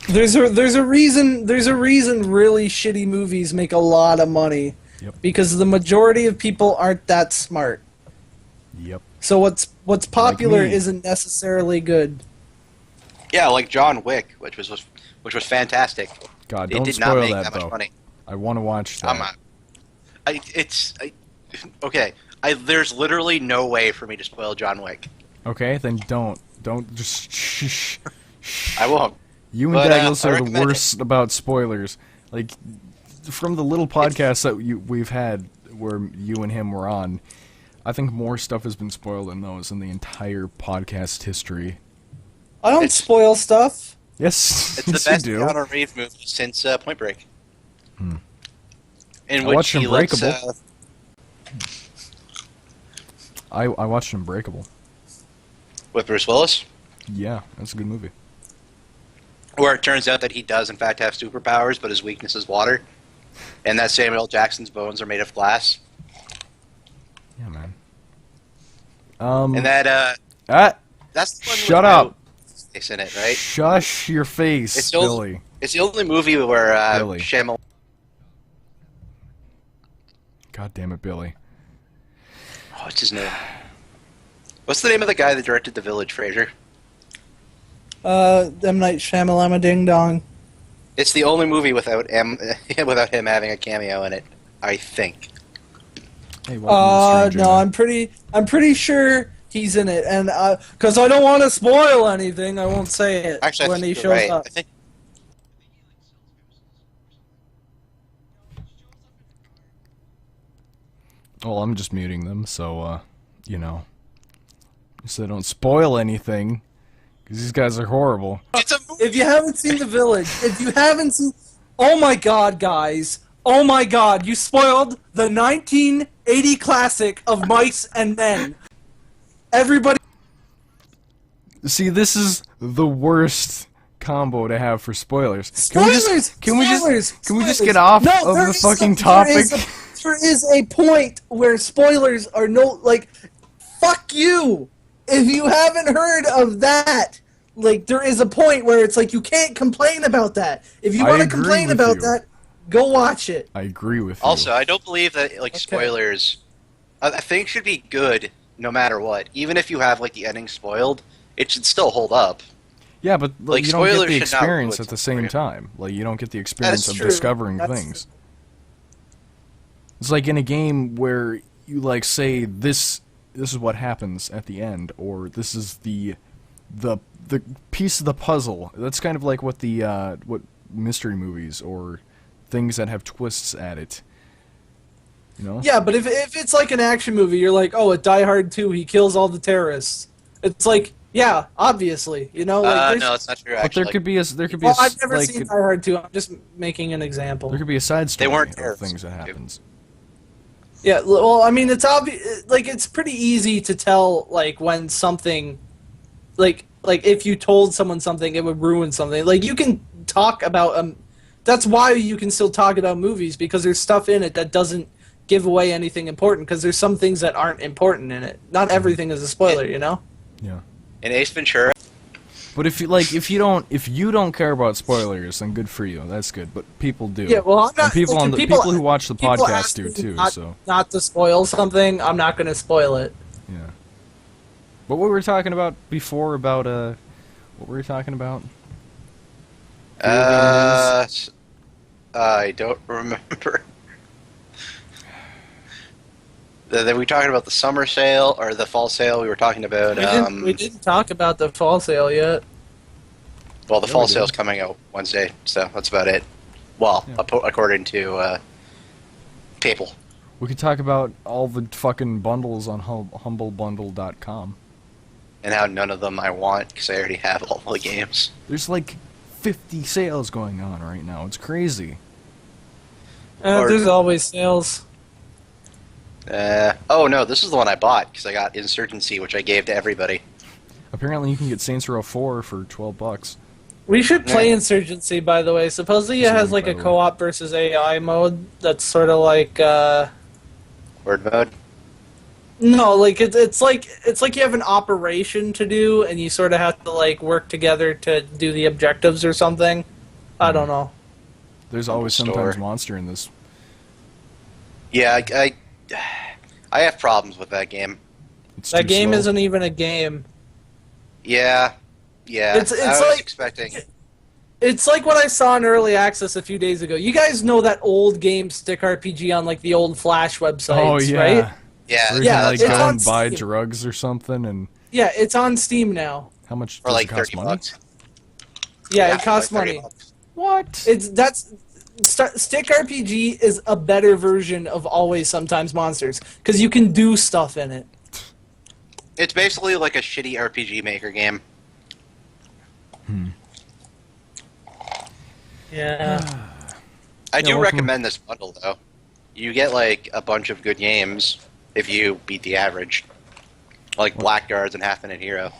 There's a reason really shitty movies make a lot of money. Yep. Because the majority of people aren't that smart. Yep. So what's popular Like me. isn't necessarily good. Yeah, like John Wick, which was fantastic. God, It don't did not spoil make that, that much though. money. I want to watch that. Okay. There's literally no way for me to spoil John Wick. Okay, then don't. Don't just shh. I won't. You and But, Dagless I are the recommend worst about spoilers. Like, from the little podcasts that we've had where you and him were on, I think more stuff has been spoiled than those in the entire podcast history. I don't spoil stuff. Yes, It's the yes, best you do. Keanu Reeves movie since Point Break. Hmm. In I which watched he lets, Unbreakable. I watched Unbreakable. with Bruce Willis, Yeah, that's a good movie. where it turns out that he does in fact have superpowers, but his weakness is water, and that Samuel L. Jackson's bones are made of glass, Yeah, man. and that that's the one Shut with up. Face in it, right? Shush your face, It's the only- Billy. It's the only movie where Billy. Shyamalan. God damn it, Billy. What's his name? What's the name of the guy that directed The Village, Fraser? M. Night Shyamalan Ding Dong. It's the only movie without him having a cameo in it, I think. Hey, welcome to the No, I'm pretty sure he's in it, and because I don't want to spoil anything, I won't say it Actually, I when think he you're shows right. up. I think Well, I'm just muting them, so, you know. So don't spoil anything, because these guys are horrible. it's a movie. If you haven't seen The Village, if you haven't seen... Oh my god, guys. Oh my god, you spoiled the 1980 classic of Mice and Men. Everybody... See, this is the worst combo to have for spoilers. Spoilers! Can we just Spoilers! get off No, of there the is fucking there topic? there is a point where spoilers are no... Like, fuck you! If you haven't heard of that... Like, there is a point where it's like, you can't complain about that. If you I want to agree complain with about you. that, go watch it. I agree with you. Also, I don't believe that spoilers. I think should be good no matter what. Even if you have the ending spoiled, it should still hold up. Yeah, but Like, you don't get spoilers the should not experience ruin at the something same for you. time. Like, you don't get the experience of true. discovering That's things. It's like in a game where you like say this is what happens at the end, or this is the piece of the puzzle. That's kind of like what the what mystery movies or things that have twists at it. You know? Yeah, but if it's like an action movie, you're like, oh, at Die Hard 2, he kills all the terrorists. It's like, yeah, obviously, you know. Like, no, it's not true. But Actually, there could be well, I've never like, seen Die Hard 2. I'm just making an example. there could be a side story weren't of terrorists. things that happens. Yeah, well, I mean, it's obvious. Like, it's pretty easy to tell, like, when something, like if you told someone something, it would ruin something. Like, you can talk about that's why you can still talk about movies, because there's stuff in it that doesn't give away anything important, because there's some things that aren't important in it. Not everything is a spoiler, you know? Yeah. in Ace Ventura, But if you don't care about spoilers, then good for you. That's good. But people do. Yeah, well, I'm not. And people listen, people who watch the people podcast ask do me too. Not, So not to spoil something, I'm not going to spoil it. yeah. But what we were talking about before about what were we talking about? I don't remember. Were we talking about the summer sale or the fall sale? We were talking about. We didn't talk about the fall sale yet. Well, the Yeah, fall we did. sale's coming out Wednesday, so that's about it. Well, Yeah. according to people. We could talk about all the fucking bundles on humblebundle.com. And how none of them I want because I already have all the games. There's like 50 sales going on right now. It's crazy. Or- There's always sales. Oh no, this is the one I bought because I got Insurgency, which I gave to everybody. Apparently you can get Saints Row 4 for $12. We should play Yeah. Insurgency, by the way. Supposedly it That's a has link, like by a the way. co-op versus AI mode that's sort of like Word mode. no, like it's like you have an operation to do and you sort of have to like work together to do the objectives or something. I don't know. There's always Store. sometimes monster in this. Yeah, I have problems with that game. It's That too game slow. isn't even a game. Yeah. It's I was like- expecting. It's like what I saw in early access a few days ago. You guys know that old game Stick RPG on like the old Flash websites, Oh yeah. right? Yeah, Where you Yeah, can like it's go on and buy Steam. drugs or something, and Yeah, it's on Steam now. how much for does like it cost 30 money? bucks. Yeah, it costs like 30 money. bucks. What? Stick RPG is a better version of Always Sometimes Monsters because you can do stuff in it. It's basically like a shitty RPG Maker game. Yeah. I Yeah, do welcome. recommend this bundle though. You get like a bunch of good games if you beat the average, like Blackguards and Half Minute Hero.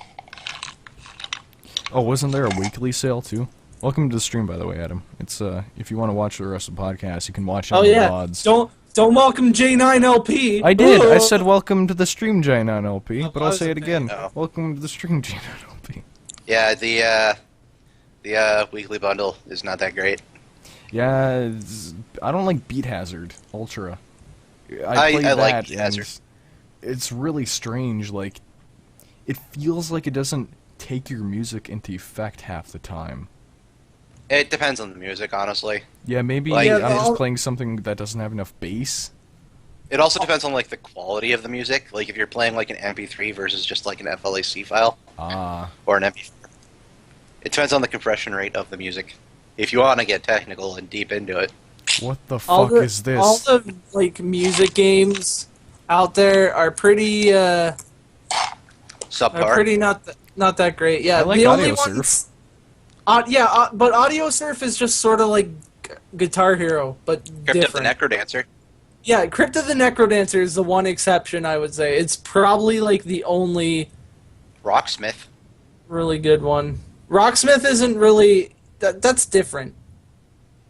Oh, wasn't there a weekly sale too? Welcome to the stream, by the way, Adam. It's if you want to watch the rest of the podcast, you can watch it Oh on the yeah. VODs. Don't welcome J9LP. I did. I Ooh. said welcome to the stream, J9LP, but I I'll was say it again. no. Welcome to the stream, J9LP. Yeah, the weekly bundle is not that great. Yeah, I don't like Beat Hazard Ultra. I play I like that, Beat Hazard. and it's really strange. Like, it feels like it doesn't take your music into effect half the time. It depends on the music, honestly. Yeah, maybe Like- I'm Yeah, just I'll- playing something that doesn't have enough bass. It also depends on like the quality of the music. Like if you're playing like an MP3 versus just like an FLAC file Ah, or an MP4. It depends on the compression rate of the music. If you want to get technical and deep into it. what the All fuck the, is this? all the like music games out there are pretty Subpar. not that great. Yeah, I like the only Audio ones. But Audio Surf is just sort of like Guitar Hero, but Crypt of the different. Necrodancer. Yeah, Crypt of the Necrodancer is the one exception I would say. It's probably like the only Rocksmith. really good one. Rocksmith isn't really that's different.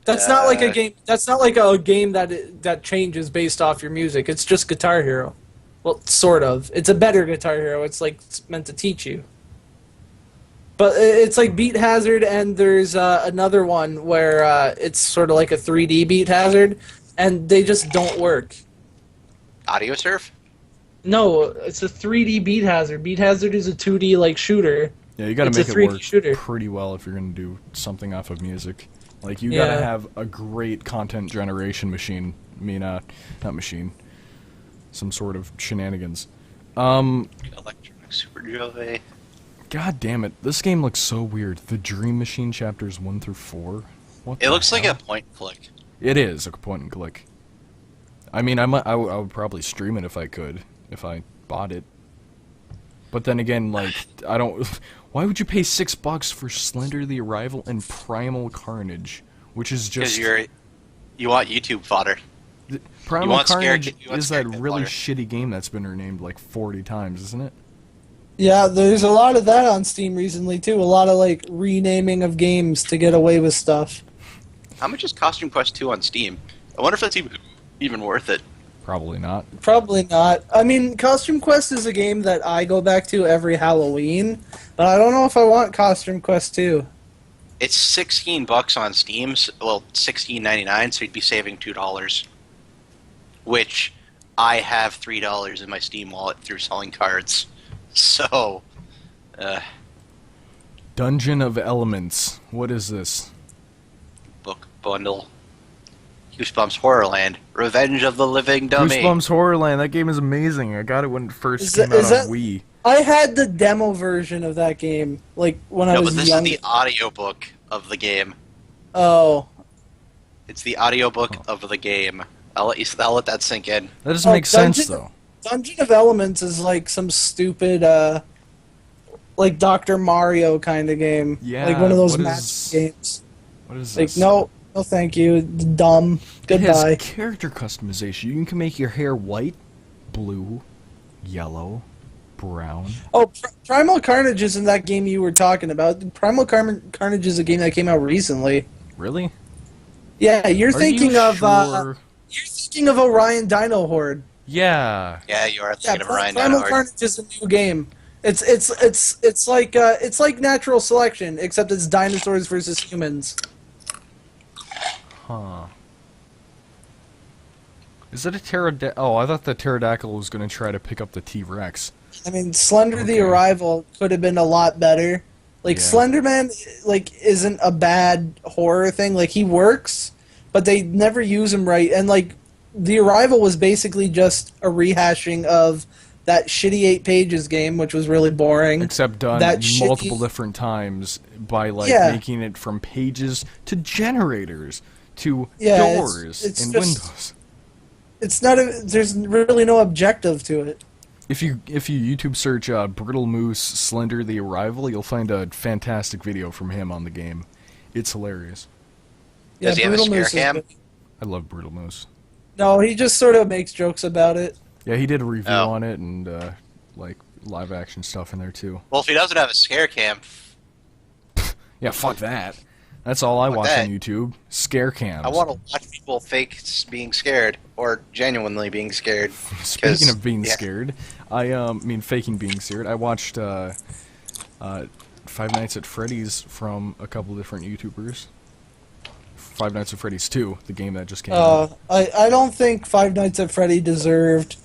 That's not like a game. That's not like a game that changes based off your music. It's just Guitar Hero. Well, sort of. It's a better Guitar Hero. It's meant to teach you. But it's like Beat Hazard, and there's another one where it's sort of like a 3D Beat Hazard, and they just don't work. Audio Surf? No, it's a 3D Beat Hazard. Beat Hazard is a 2D like shooter. Yeah, you gotta It's a make it 3D work shooter. pretty well if you're gonna do something off of music. Like, you Yeah. gotta have a great content generation machine. I mean, not machine. some sort of shenanigans. Electronic Superjoy. God damn it, this game looks so weird. The Dream Machine chapters 1 through 4. What? It looks like hell? a point and click. It is a point and click. I mean, I would probably stream it if I could, if I bought it. But then again, like, I don't. Why would you pay $6 for Slender the Arrival and Primal Carnage, which is just? Because you want YouTube fodder. Primal Carnage you want is that scare really fodder. shitty game that's been renamed like 40 times, isn't it? Yeah, there's a lot of that on Steam recently too. A lot of like renaming of games to get away with stuff. How much is Costume Quest 2 on Steam? I wonder if that's even worth it. Probably not. Probably not. I mean, Costume Quest is a game that I go back to every Halloween, but I don't know if I want Costume Quest 2. It's $16 on Steam. Well, $16.99, so you'd be saving $2. Which I have $3 in my Steam wallet through selling cards. So, Dungeon of Elements. What is this? book bundle. Goosebumps Horrorland. Revenge of the Living Dummy. Goosebumps Horrorland. That game is amazing. I got it when it first Is came that- out is on that- Wii. I had the demo version of that game, like when I No, was but this young. is the audiobook of the game. Oh, It's the audiobook of the game. I'll let that sink in. That doesn't Oh, make sense Dungeon- though. Dungeon of Elements is like some stupid, like Dr. Mario kind of game. Yeah, like one of those what magic is- games. What is Like this? no, thank you, dumb. It Goodbye. has character customization. You can make your hair white, blue, yellow, brown. Oh, Primal Carnage isn't that game you were talking about. Primal Carnage is a game that came out recently. Really? Yeah, you're Are thinking you of sure? you're thinking of Orion Dino Horde. Yeah. Yeah, you are Yeah, thinking of Ryan Primal Dino. Carnage is a new game. It's like Natural Selection, except it's dinosaurs versus humans. Huh. Is it a pterodactyl? Oh, I thought the pterodactyl was going to try to pick up the T-Rex. I mean, Slender the Okay. Arrival could have been a lot better. Like Yeah. Slenderman, like isn't a bad horror thing. Like he works, but they never use him right. And like the Arrival was basically just a rehashing of that shitty 8 Pages game, which was really boring. Except done That multiple shitty- different times by like Yeah. making it from pages to generators to Yeah, it's- doors it's and just- windows. It's not. There's really no objective to it. If you YouTube search Brittle Moose Slender the Arrival, you'll find a fantastic video from him on the game. It's hilarious. Does he have a Brutal scare Moose is cam? good. I love Brittle Moose. No, he just sort of makes jokes about it. Yeah, he did a review Oh. on it and like live action stuff in there too. Well, if he doesn't have a scare cam, Yeah, fuck that. That's all I Fuck watch that. on YouTube. Scare cams. I want to watch people fake being scared or genuinely being scared. Speaking of being yeah. scared, I mean faking being scared. I watched Five Nights at Freddy's from a couple different YouTubers. Five Nights at Freddy's 2, the game that just came out. I don't think Five Nights at Freddy deserved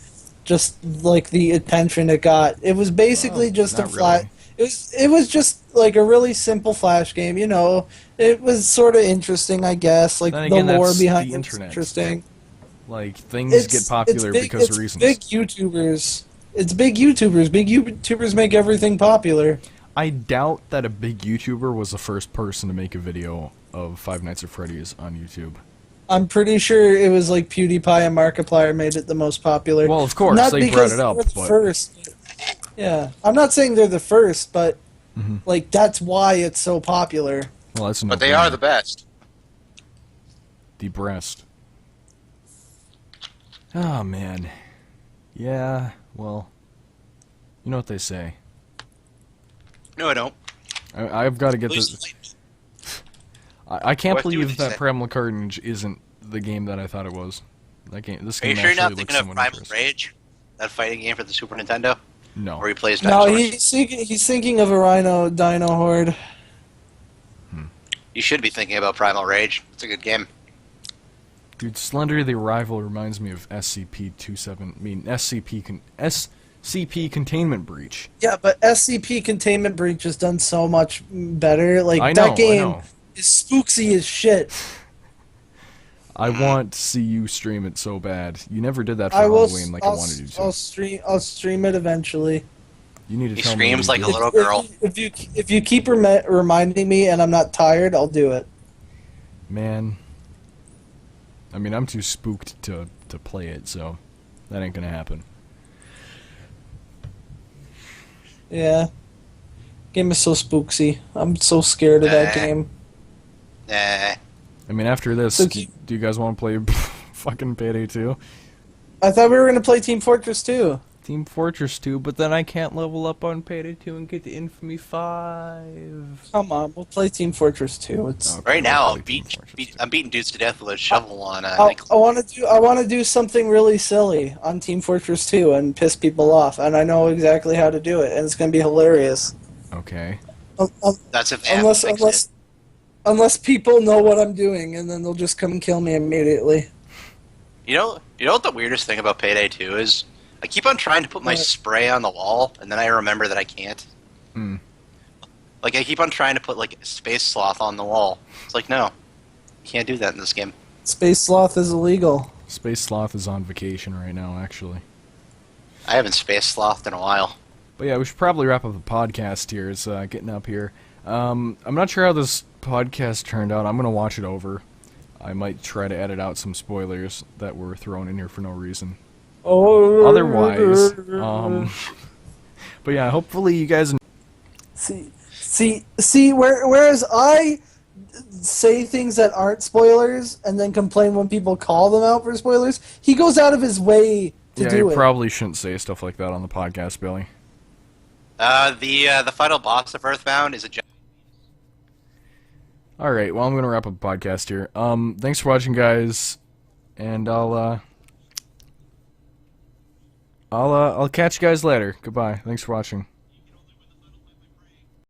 just like the attention it got. It was basically Well, just a not flat. really. It was just like a really simple Flash game. You know, it was sort of interesting, I guess. Like Then again, the lore that's behind the it was internet. interesting. Like things get popular because of reasons. Big YouTubers. It's big YouTubers. Big YouTubers make everything popular. I doubt that a big YouTuber was the first person to make a video of Five Nights at Freddy's on YouTube. I'm pretty sure it was like PewDiePie and Markiplier made it the most popular. Well, of course, Not they brought because it up, they're the but- first. Yeah, I'm not saying they're the first, but Mhm. like that's why it's so popular. Well, that's But they are the best. the breast. Oh man, yeah. Well, you know what they say. No, I don't. I've got to get At this. least I can't What do believe they that say? Primal Carnage isn't the game that I thought it was. That game. This Are you game sure you're not actually looks thinking of somewhat Primal interesting. Rage? That fighting game for the Super Nintendo? No. Where he plays No, dinosaurs? he's thinking of a Rhino Dino Horde. You should be thinking about Primal Rage. It's a good game. Dude, Slender the Arrival reminds me of SCP Containment Breach. Yeah, but SCP Containment Breach has done so much better. Like I know, that game I know. is spooksy as shit. I want to see you stream it so bad. You never did that for I will. Halloween like I wanted you to. I'll stream it eventually. You need to He tell me. screams like a what little girl. If you keep reminding me and I'm not tired, I'll do it. Man. I mean, I'm too spooked to play it, so that ain't gonna happen. Yeah. Game is so spooksy. I'm so scared of that game. Nah. I mean, after this, So do you guys want to play fucking Payday 2? I thought we were gonna play Team Fortress 2. Team Fortress 2, but then I can't level up on Payday 2 and get to Infamy 5. Come on, we'll play Team Fortress 2. It's Right now, I'm Team Fortress 2. beating dudes to death with a shovel on. I want to do something really silly on Team Fortress 2 and piss people off, and I know exactly how to do it, and it's gonna be hilarious. Okay. That's if they have to fix it. Unless people know what I'm doing, and then they'll just come and kill me immediately. You know what the weirdest thing about Payday 2 is? I keep on trying to put my spray on the wall, and then I remember that I can't. Hmm. Like, I keep on trying to put, like, Space Sloth on the wall. It's like, no. You can't do that in this game. Space Sloth is illegal. Space Sloth is on vacation right now, actually. I haven't Space Slothed in a while. But yeah, we should probably wrap up the podcast here. It's getting up here. I'm not sure how this podcast turned out. I'm going to watch it over. I might try to edit out some spoilers that were thrown in here for no reason. Otherwise, but yeah, hopefully you guys... See, whereas I say things that aren't spoilers and then complain when people call them out for spoilers, he goes out of his way to do you it. probably shouldn't say stuff like that on the podcast, Billy. The final boss of Earthbound is a giant. Alright, well, I'm going to wrap up the podcast here. Thanks for watching, guys, and I'll catch you guys later. Goodbye. Thanks for watching.